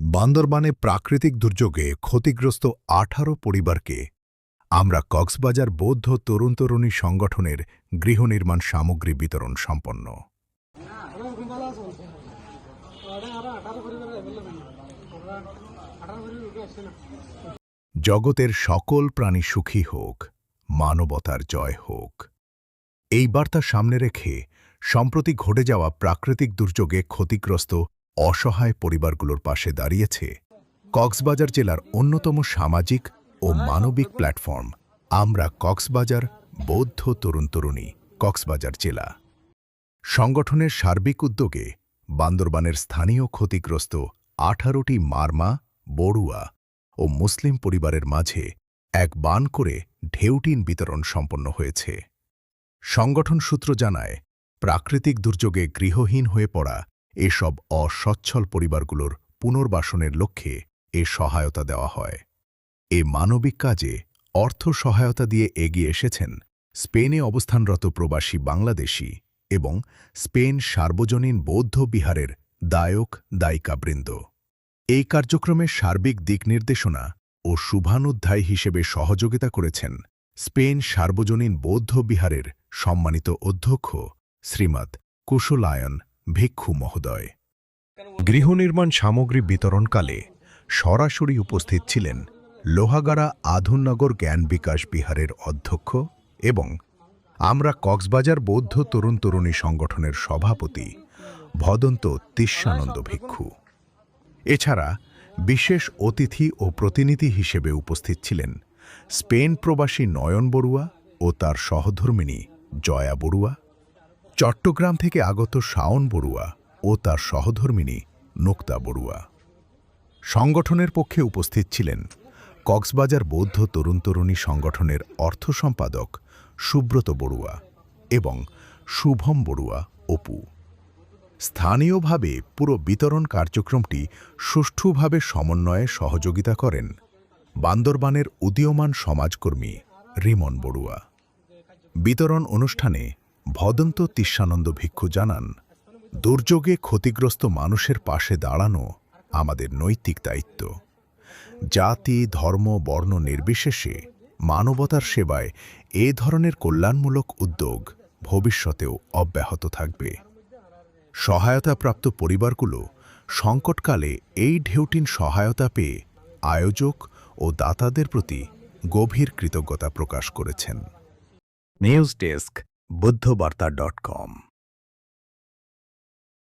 বান্দরবানে প্রাকৃতিক দুর্যোগে ক্ষতিগ্রস্ত ১৮ পরিবারকে আমরা কক্সবাজার বৌদ্ধ তরুণ-তরুণী সংগঠনের গৃহনির্মাণ সামগ্রী বিতরণ সম্পন্ন। জগতের সকল প্রাণী সুখী হোক, মানবতার জয় হোক, এই বার্তা সামনে রেখে সম্প্রতি ঘটে যাওয়া প্রাকৃতিক দুর্যোগে ক্ষতিগ্রস্ত অসহায় পরিবারগুলোর পাশে দাঁড়িয়েছে কক্সবাজার জেলার অন্যতম সামাজিক ও মানবিক প্ল্যাটফর্ম আমরা কক্সবাজার বৌদ্ধ তরুণ-তরুণী কক্সবাজার জেলা। সংগঠনের সার্বিক উদ্যোগে বান্দরবানের স্থানীয় ক্ষতিগ্রস্ত ১৮টি মারমা, বড়ুয়া ও মুসলিম পরিবারের মাঝে এক বান করে ঢেউটিন বিতরণ সম্পন্ন হয়েছে। সংগঠন সূত্র জানায়, প্রাকৃতিক দুর্যোগে গৃহহীন হয়ে পড়া এসব অসচ্ছল পরিবারগুলোর পুনর্বাসনের লক্ষ্যে এ সহায়তা দেওয়া হয়। এ মানবিক কাজে অর্থ সহায়তা দিয়ে এগিয়ে এসেছেন স্পেনে অবস্থানরত প্রবাসী বাংলাদেশি এবং স্পেন সার্বজনীন বৌদ্ধ বিহারের দায়িকাবৃন্দ। এই কার্যক্রমের সার্বিক দিক নির্দেশনা ও শুভানুধ্যায় হিসেবে সহযোগিতা করেছেন স্পেন সার্বজনীন বৌদ্ধ বিহারের সম্মানিত অধ্যক্ষ শ্রীমৎ কুশলায়ন ভিক্ষু মহোদয়। গৃহনির্মাণ সামগ্রী বিতরণকালে সরাসরি উপস্থিত ছিলেন লোহাগাড়া আধুননগর জ্ঞান বিকাশ বিহারের অধ্যক্ষ এবং আমরা কক্সবাজার বৌদ্ধ তরুণ-তরুণী সংগঠনের সভাপতি ভদন্ত তিস্যানন্দ ভিক্ষু। এছাড়া বিশেষ অতিথি ও প্রতিনিধি হিসেবে উপস্থিত ছিলেন স্পেন প্রবাসী নয়ন বড়ুয়া ও তার সহধর্মিণী জয়া বড়ুয়া, চট্টগ্রাম থেকে আগত শাওন বড়ুয়া ও তার সহধর্মিণী নুক্তা বড়ুয়া। সংগঠনের পক্ষে উপস্থিত ছিলেন কক্সবাজার বৌদ্ধ তরুণ-তরুণী সংগঠনের অর্থ সম্পাদক সুব্রত বড়ুয়া এবং শুভম বড়ুয়া অপু। স্থানীয়ভাবে পুরো বিতরণ কার্যক্রমটি সুষ্ঠুভাবে সমন্বয়ে সহযোগিতা করেন বান্দরবানের উদীয়মান সমাজকর্মী রিমন বড়ুয়া। বিতরণ অনুষ্ঠানে ভদন্ত তিস্যানন্দ ভিক্ষু জানান, দুর্যোগে ক্ষতিগ্রস্ত মানুষের পাশে দাঁড়ানো আমাদের নৈতিক দায়িত্ব। জাতি, ধর্ম, বর্ণ নির্বিশেষে মানবতার সেবায় এ ধরনের কল্যাণমূলক উদ্যোগ ভবিষ্যতেও অব্যাহত থাকবে। সহায়তাপ্রাপ্ত পরিবারগুলো সংকটকালে এই ঢেউটিন সহায়তা পেয়ে আয়োজক ও দাতাদের প্রতি গভীর কৃতজ্ঞতা প্রকাশ করেছেন। News desk, বুদ্ধবার্তা.com।